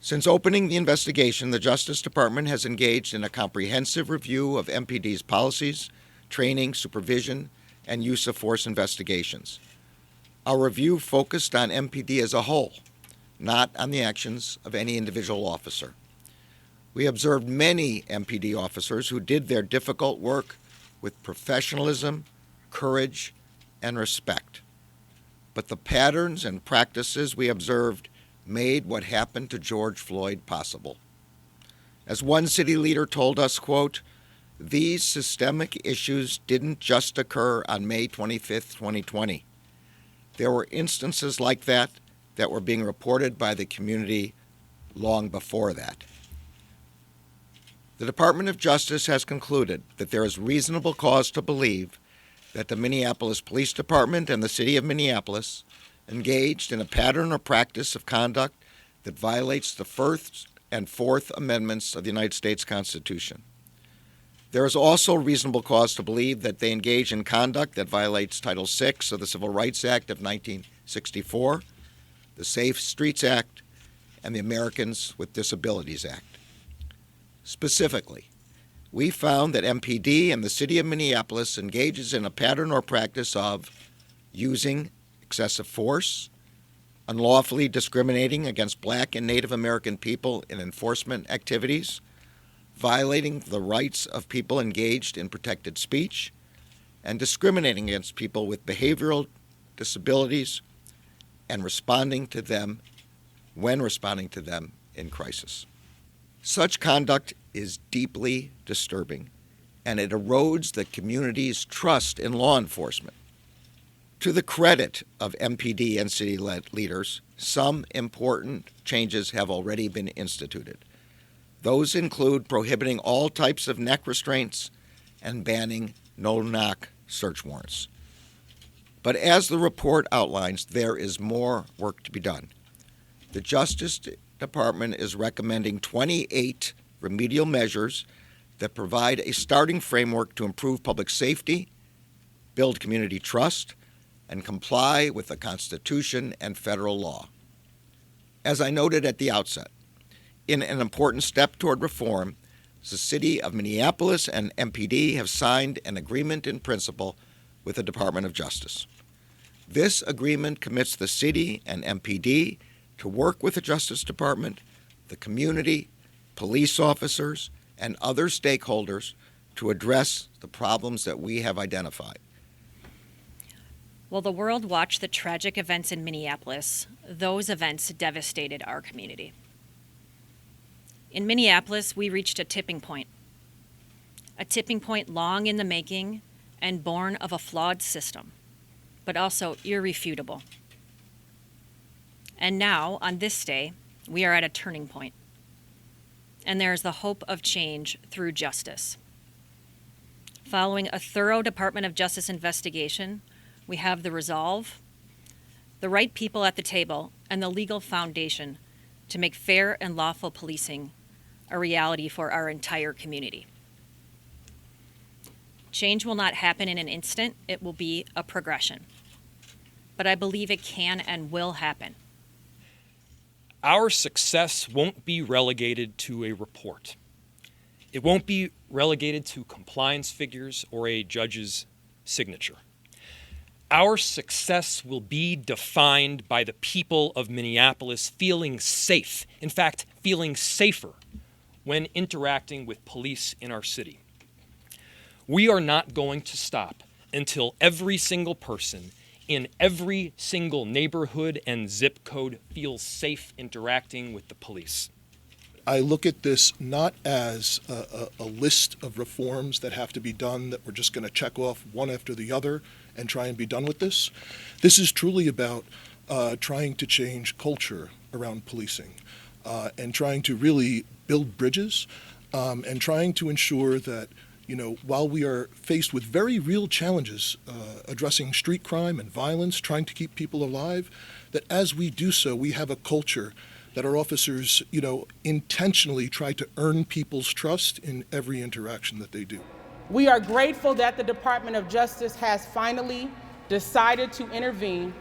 Since opening the investigation, the Justice Department has engaged in a comprehensive review of MPD's policies, training, supervision, and use of force investigations. Our review focused on MPD as a whole, not on the actions of any individual officer. We observed many MPD officers who did their difficult work with professionalism, courage, and respect. But the patterns and practices we observed made what happened to George Floyd possible. As one city leader told us, quote, "These systemic issues didn't just occur on May 25th, 2020. There were instances like that were being reported by the community long before that." The Department of Justice has concluded that there is reasonable cause to believe that the Minneapolis Police Department and the City of Minneapolis engaged in a pattern or practice of conduct that violates the First and Fourth Amendments of the United States Constitution. There is also reasonable cause to believe that they engage in conduct that violates Title VI of the Civil Rights Act of 1964, the Safe Streets Act, and the Americans with Disabilities Act. Specifically, we found that MPD and the City of Minneapolis engages in a pattern or practice of using excessive force, unlawfully discriminating against Black and Native American people in enforcement activities, violating the rights of people engaged in protected speech, and discriminating against people with behavioral disabilities and responding to them in crisis. Such conduct is deeply disturbing, and it erodes the community's trust in law enforcement. To the credit of MPD and city leaders, some important changes have already been instituted. Those include prohibiting all types of neck restraints and banning no-knock search warrants. But as the report outlines, there is more work to be done. The Justice Department is recommending 28 remedial measures that provide a starting framework to improve public safety, build community trust, and comply with the Constitution and federal law. As I noted at the outset, in an important step toward reform, the City of Minneapolis and MPD have signed an agreement in principle with the Department of Justice. This agreement commits the City and MPD to work with the Justice Department, the community, police officers, and other stakeholders to address the problems that we have identified. While the world watched the tragic events in Minneapolis, those events devastated our community. In Minneapolis, we reached a tipping point long in the making and born of a flawed system, but also irrefutable. And now, on this day, we are at a turning point, and there is the hope of change through justice. Following a thorough Department of Justice investigation, we have the resolve, the right people at the table, and the legal foundation to make fair and lawful policing a reality for our entire community. Change will not happen in an instant. It will be a progression. But I believe it can and will happen. Our success won't be relegated to a report. It won't be relegated to compliance figures or a judge's signature. Our success will be defined by the people of Minneapolis feeling safe, in fact, feeling safer when interacting with police in our city. We are not going to stop until every single person in every single neighborhood and zip code feels safe interacting with the police. I look at this not as a list of reforms that have to be done that we're just going to check off one after the other and try and be done with this. This is truly about trying to change culture around policing and trying to really build bridges and trying to ensure that, while we are faced with very real challenges addressing street crime and violence, trying to keep people alive, that as we do so, we have a culture that our officers, intentionally try to earn people's trust in every interaction that they do. We are grateful that the Department of Justice has finally decided to intervene.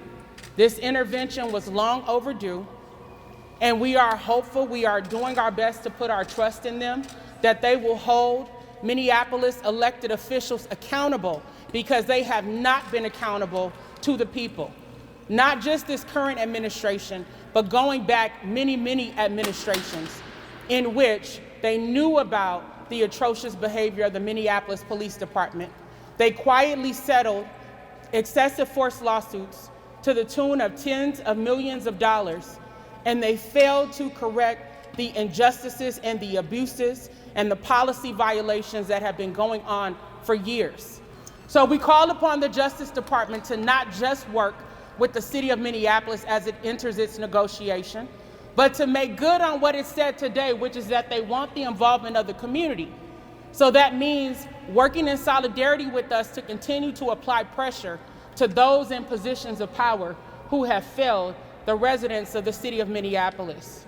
This intervention was long overdue, And we are hopeful, we are doing our best to put our trust in them, that they will hold Minneapolis elected officials accountable, because they have not been accountable to the people. Not just this current administration, but going back many, many administrations in which they knew about the atrocious behavior of the Minneapolis Police Department. They quietly settled excessive force lawsuits to the tune of tens of millions of dollars, and they failed to correct the injustices and the abuses and the policy violations that have been going on for years. So we call upon the Justice Department to not just work with the city of Minneapolis as it enters its negotiation, but to make good on what it said today, which is that they want the involvement of the community. So that means working in solidarity with us to continue to apply pressure to those in positions of power who have failed the residents of the city of Minneapolis.